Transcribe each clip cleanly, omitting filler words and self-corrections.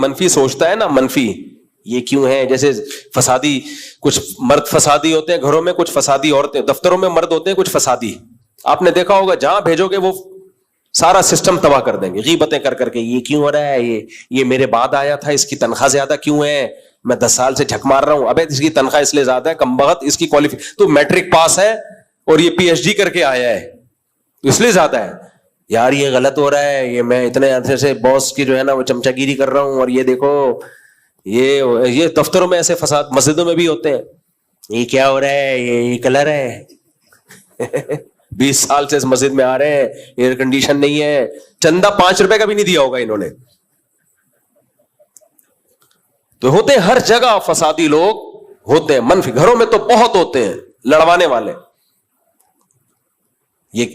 منفی سوچتا ہے نا, منفی یہ کیوں ہے, جیسے فسادی کچھ مرد فسادی ہوتے ہیں گھروں میں, کچھ فسادی عورتیں, دفتروں میں مرد ہوتے ہیں کچھ فسادی, آپ نے دیکھا ہوگا جہاں بھیجو گے وہ سارا سسٹم تباہ کر دیں گے, غیبتیں کر کر کے یہ کیوں ہو رہا ہے, یہ میرے بعد آیا تھا, اس کی تنخواہ زیادہ کیوں ہے, میں 10 سال سے جھک مار رہا ہوں, ابے اس کی تنخواہ اس لیے زیادہ ہے, کم بخت اس کی تو میٹرک پاس ہے اور یہ پی ایچ ڈی کر کے آیا ہے اس لیے زیادہ ہے. یار یہ غلط ہو رہا ہے, یہ میں اتنے عرصے سے باس کی جو ہے نا وہ چمچا گیری کر رہا ہوں, اور یہ دیکھو یہ دفتروں میں ایسے فساد, مسجدوں میں بھی ہوتے ہیں, یہ کیا ہو رہا ہے, یہ کلر ہے 20 سال سے اس مسجد میں آ رہے ہیں, ایئر کنڈیشن نہیں ہے, چندہ 5 روپے کا بھی نہیں دیا ہوگا انہوں نے. تو ہوتے ہیں ہر جگہ فسادی لوگ ہوتے ہیں, منفی گھروں میں تو بہت ہوتے ہیں لڑوانے والے, یہ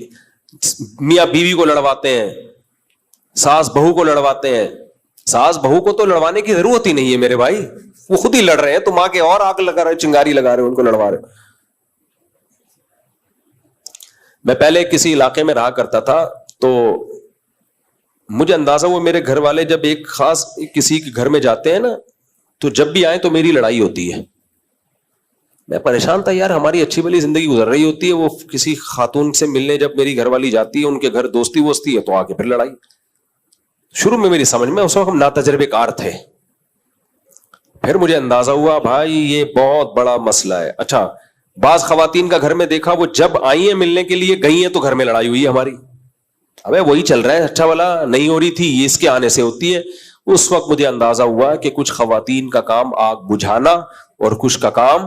میاں بیوی کو لڑواتے ہیں, ساس بہو کو لڑواتے ہیں. ساس بہو کو تو لڑوانے کی ضرورت ہی نہیں ہے میرے بھائی, وہ خود ہی لڑ رہے ہیں, تم آ کے اور آگ لگا رہے, چنگاری لگا رہے, ان کو لڑوا رہے. میں پہلے کسی علاقے میں رہا کرتا تھا, تو مجھے اندازہ وہ میرے گھر والے جب ایک خاص کسی کے گھر میں جاتے ہیں نا, تو جب بھی آئیں تو میری لڑائی ہوتی ہے. میں پریشان تھا یار, ہماری اچھی بلی زندگی گزر رہی ہوتی ہے, وہ کسی خاتون سے ملنے جب میری گھر والی جاتی ہے, ان کے گھر دوستی ووستی ہے, تو آ کے پھر لڑائی. شروع میں میری سمجھ میں اس وقت ہم ناتجربے کار تھے, پھر مجھے اندازہ ہوا بھائی یہ بہت بڑا مسئلہ ہے. اچھا, بعض خواتین کا گھر میں دیکھا, وہ جب آئی ہیں ملنے کے لیے گئی ہیں تو گھر میں لڑائی ہوئی ہے ہماری. ابے وہی چل رہا ہے, اچھا والا نہیں ہو رہی تھی, یہ اس کے آنے سے ہوتی ہے. اس وقت مجھے اندازہ ہوا کہ کچھ خواتین کا کام آگ بجھانا اور کچھ کا کام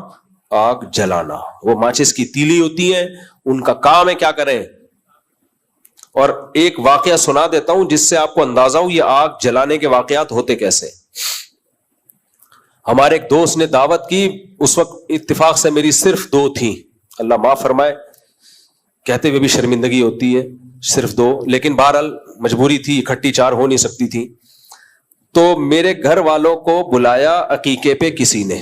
آگ جلانا. وہ ماچس کی تیلی ہوتی ہیں, ان کا کام ہے کیا کریں. اور ایک واقعہ سنا دیتا ہوں جس سے آپ کو اندازہ ہو یہ آگ جلانے کے واقعات ہوتے کیسے. ہمارے ایک دوست نے دعوت کی, اس وقت اتفاق سے میری صرف 2 تھیں, اللہ معاف فرمائے, کہتے ہوئے بھی شرمندگی ہوتی ہے, صرف 2, لیکن بہرحال مجبوری تھی, اکٹھی 4 ہو نہیں سکتی تھی. تو میرے گھر والوں کو بلایا عقیقے پہ کسی نے,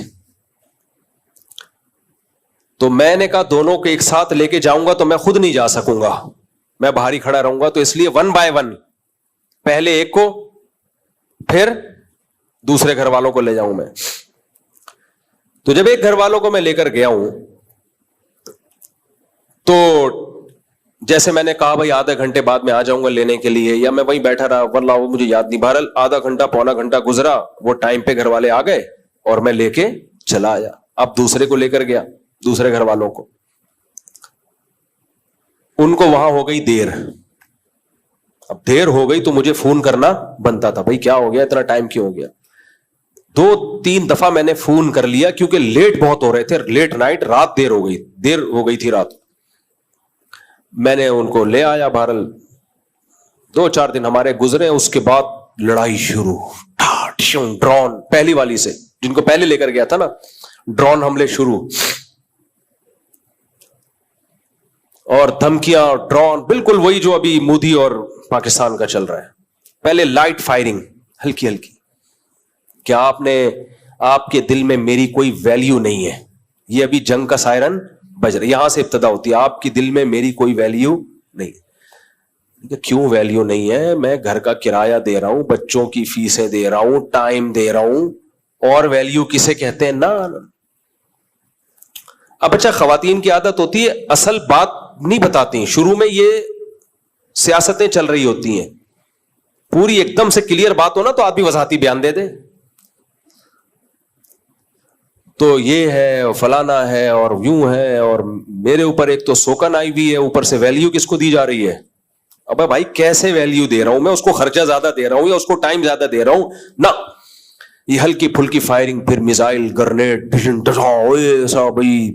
تو میں نے کہا دونوں کو ایک ساتھ لے کے جاؤں گا تو میں خود نہیں جا سکوں گا, میں باہر ہی کھڑا رہوں گا, تو اس لیے 1 by 1 پہلے ایک کو پھر دوسرے گھر والوں کو لے جاؤں میں. تو جب ایک گھر والوں کو میں لے کر گیا ہوں, تو جیسے میں نے کہا بھائی آدھے گھنٹے بعد میں آ جاؤں گا لینے کے لیے, یا میں وہیں بیٹھا رہا, واللہ وہ مجھے یاد نہیں, بہرحال آدھا گھنٹہ پونا گھنٹہ گزرا, وہ ٹائم پہ گھر والے آ گئے اور میں لے کے چلا آیا. اب دوسرے کو لے کر گیا, دوسرے گھر والوں کو, ان کو وہاں ہو گئی دیر. اب دیر ہو گئی تو مجھے فون کرنا بنتا تھا, بھائی کیا ہو گیا, اتنا ٹائم کیوں ہو گیا. 2-3 دفعہ میں نے فون کر لیا کیونکہ لیٹ بہت ہو رہے تھے, لیٹ نائٹ, رات دیر ہو گئی تھی رات. میں نے ان کو لے آیا, بہرحال 2-4 دن ہمارے گزرے, اس کے بعد لڑائی شروع, ڈرون پہلی والی سے, جن کو پہلے لے کر گیا تھا نا, ڈرون حملے شروع, اور دھمکیاں, ڈرون, بالکل وہی جو ابھی مودی اور پاکستان کا چل رہا ہے. پہلے لائٹ فائرنگ, ہلکی ہلکی, کیا آپ کے دل میں میری کوئی ویلیو نہیں ہے, یہ ابھی جنگ کا سائرن بج رہا ہے, یہاں سے ابتدا ہوتی ہے, آپ کے دل میں میری کوئی ویلیو نہیں. کیوں ویلیو نہیں ہے, میں گھر کا کرایہ دے رہا ہوں, بچوں کی فیسیں دے رہا ہوں, ٹائم دے رہا ہوں, اور ویلیو کسے کہتے ہیں نا. اب اچھا, خواتین کی عادت ہوتی ہے اصل بات نہیں بتاتی, شروع میں یہ سیاستیں چل رہی ہوتی ہیں, پوری ایک دم سے کلیئر بات ہو نا تو آدمی وضاحتی بیان دے دے, تو یہ ہے فلانا ہے اور یوں ہے, اور میرے اوپر ایک تو سوکن آئی ہوئی ہے, اوپر سے ویلیو کس کو دی جا رہی ہے. ابے بھائی کیسے ویلیو دے رہا ہوں میں, اس کو خرچہ زیادہ دے رہا ہوں یا اس کو ٹائم زیادہ دے رہا ہوں نا. یہ ہلکی پھلکی فائرنگ, پھر میزائل, گرنیڈ, ایسا بھائی.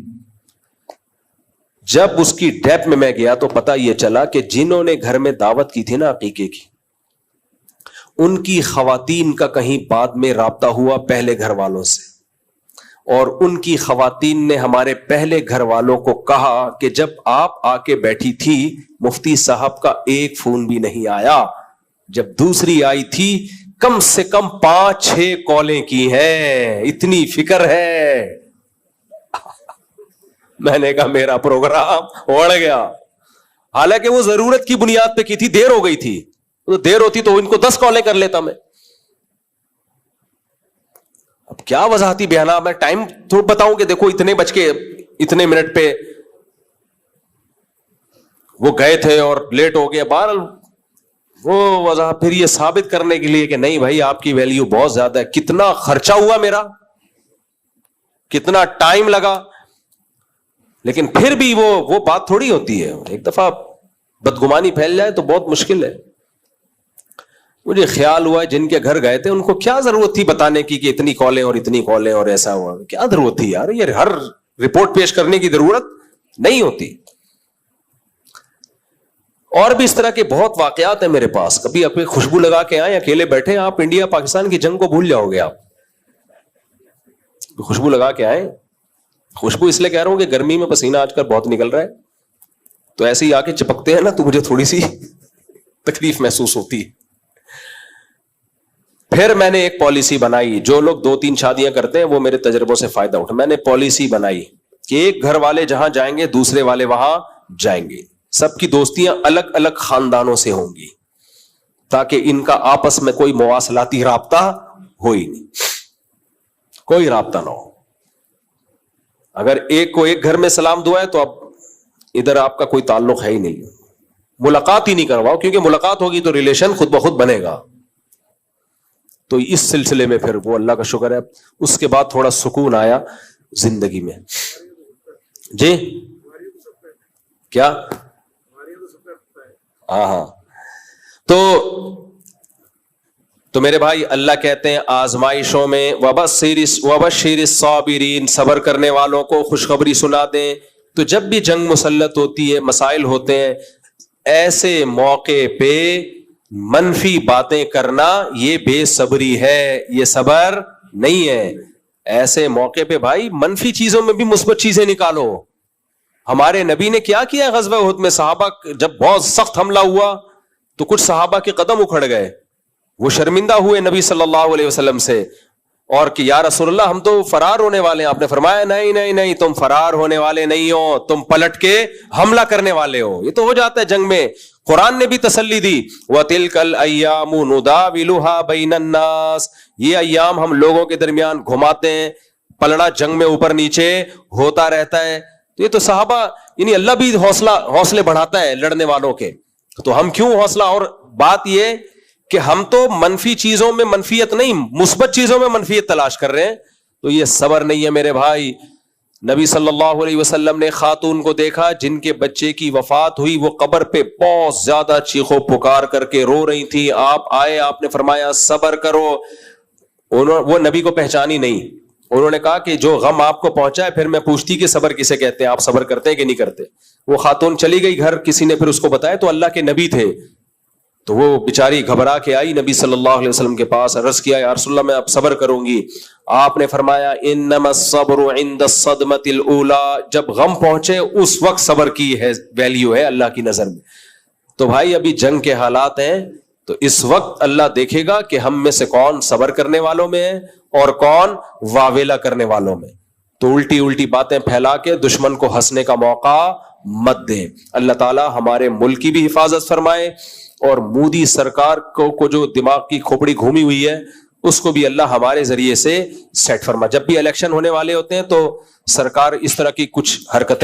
جب اس کی ڈیپ میں گیا تو پتا یہ چلا کہ جنہوں نے گھر میں دعوت کی تھی نا عقیقے کی, ان کی خواتین کا کہیں بعد میں رابطہ ہوا پہلے گھر والوں سے, اور ان کی خواتین نے ہمارے پہلے گھر والوں کو کہا کہ جب آپ آ کے بیٹھی تھی مفتی صاحب کا ایک فون بھی نہیں آیا, جب دوسری آئی تھی کم سے کم 5-6 کالیں کی ہیں, اتنی فکر ہے. میں نے کہا میرا پروگرام اڑ گیا, حالانکہ وہ ضرورت کی بنیاد پہ کی تھی, دیر ہو گئی تھی, تو دیر ہوتی تو ان کو 10 کالیں کر لیتا میں. اب کیا وضاحتی بیانات، میں ٹائم تھوڑا بتاؤں کہ دیکھو اتنے بج کے اتنے منٹ پہ وہ گئے تھے اور لیٹ ہو گیا، بہرحال وہ وضاحت پھر یہ ثابت کرنے کے لیے کہ نہیں بھائی آپ کی ویلیو بہت زیادہ ہے، کتنا خرچہ ہوا میرا، کتنا ٹائم لگا. لیکن پھر بھی وہ بات تھوڑی ہوتی ہے، ایک دفعہ بدگمانی پھیل جائے تو بہت مشکل ہے. مجھے خیال ہوا جن کے گھر گئے تھے ان کو کیا ضرورت تھی بتانے کی کہ اتنی کالیں اور اتنی کالیں اور ایسا ہوا، کیا ضرورت تھی یار، یہ ہر رپورٹ پیش کرنے کی ضرورت نہیں ہوتی. اور بھی اس طرح کے بہت واقعات ہیں میرے پاس. کبھی اپنی خوشبو لگا کے آئیں، اکیلے بیٹھے آپ انڈیا پاکستان کی جنگ کو بھول جاؤ گے. آپ خوشبو لگا کے آئیں. خوشبو اس لیے کہہ رہا ہوں کہ گرمی میں پسینہ آج کل بہت نکل رہا ہے، تو ایسے ہی آ کے چپکتے ہیں نا تو مجھے تھوڑی سی تکلیف محسوس ہوتی ہے. پھر میں نے ایک پالیسی بنائی، جو لوگ 2-3 شادیاں کرتے ہیں وہ میرے تجربوں سے فائدہ اٹھا. میں نے پالیسی بنائی کہ ایک گھر والے جہاں جائیں گے دوسرے والے وہاں جائیں گے. سب کی دوستیاں الگ الگ خاندانوں سے ہوں گی تاکہ ان کا آپس میں کوئی مواصلاتی رابطہ ہو ہی نہیں، کوئی رابطہ نہ ہو. اگر ایک کو ایک گھر میں سلام دعا ہے تو اب ادھر آپ کا کوئی تعلق ہے ہی نہیں، ملاقات ہی نہیں کرواؤ، کیونکہ ملاقات ہوگی تو ریلیشن خود بخود بنے گا. تو اس سلسلے میں پھر وہ اللہ کا شکر ہے اس کے بعد تھوڑا سکون آیا زندگی میں. جی کیا؟ ہاں. تو میرے بھائی اللہ کہتے ہیں آزمائشوں میں وبشر الصابرین، صبر کرنے والوں کو خوشخبری سنا دیں. تو جب بھی جنگ مسلط ہوتی ہے، مسائل ہوتے ہیں، ایسے موقع پہ منفی باتیں کرنا یہ بے صبری ہے، یہ صبر نہیں ہے. ایسے موقع پہ بھائی منفی چیزوں میں بھی مثبت چیزیں نکالو. ہمارے نبی نے کیا کیا غزوہ احد میں؟ صحابہ جب بہت سخت حملہ ہوا تو کچھ صحابہ کے قدم اکھڑ گئے، وہ شرمندہ ہوئے نبی صلی اللہ علیہ وسلم سے، اور کہ یا رسول اللہ ہم تو فرار ہونے والے ہیں. آپ نے فرمایا نہیں نہیں نہیں، تم فرار ہونے والے نہیں ہو، تم پلٹ کے حملہ کرنے والے ہو. یہ تو ہو جاتا ہے جنگ میں. قرآن نے بھی تسلی دی وَتِلْكَ الْأَيَّامُ نُدَاوِلُهَا بَيْنَ النَّاسِ، یہ ایام ہم لوگوں کے درمیان گھماتے ہیں، پلڑا جنگ میں اوپر نیچے ہوتا رہتا ہے. تو یہ تو صحابہ، یعنی اللہ بھی حوصلے بڑھاتا ہے لڑنے والوں کے، تو ہم کیوں حوصلہ. اور بات یہ کہ ہم تو منفی چیزوں میں منفیت نہیں، مثبت چیزوں میں منفیت تلاش کر رہے ہیں، تو یہ صبر نہیں ہے میرے بھائی. نبی صلی اللہ علیہ وسلم نے خاتون کو دیکھا جن کے بچے کی وفات ہوئی، وہ قبر پہ بہت زیادہ چیخو پکار کر کے رو رہی تھی. آپ آئے، آپ نے فرمایا صبر کرو. وہ نبی کو پہچانی نہیں. انہوں نے کہا کہ جو غم آپ کو پہنچا ہے، پھر میں پوچھتی کہ صبر کسے کہتے ہیں، آپ صبر کرتے ہیں کہ نہیں کرتے. وہ خاتون چلی گئی گھر، کسی نے پھر اس کو بتایا تو اللہ کے نبی تھے. تو وہ بیچاری گھبرا کے آئی نبی صلی اللہ علیہ وسلم کے پاس، عرض کیا یا رسول اللہ میں اب صبر کروں گی. آپ نے فرمایا انما الصبر عند الصدمۃ الاولى، جب غم پہنچے اس وقت صبر کی ہے ویلیو ہے اللہ کی نظر میں. تو بھائی ابھی جنگ کے حالات ہیں، تو اس وقت اللہ دیکھے گا کہ ہم میں سے کون صبر کرنے والوں میں ہے اور کون واویلا کرنے والوں میں. تو الٹی الٹی باتیں پھیلا کے دشمن کو ہنسنے کا موقع مت دیں. اللہ تعالی ہمارے ملک کی بھی حفاظت فرمائے، اور مودی سرکار کو جو دماغ کی کھوپڑی گھومی ہوئی ہے اس کو بھی اللہ ہمارے ذریعے سے سیٹ فرما. جب بھی الیکشن ہونے والے ہوتے ہیں تو سرکار اس طرح کی کچھ حرکتیں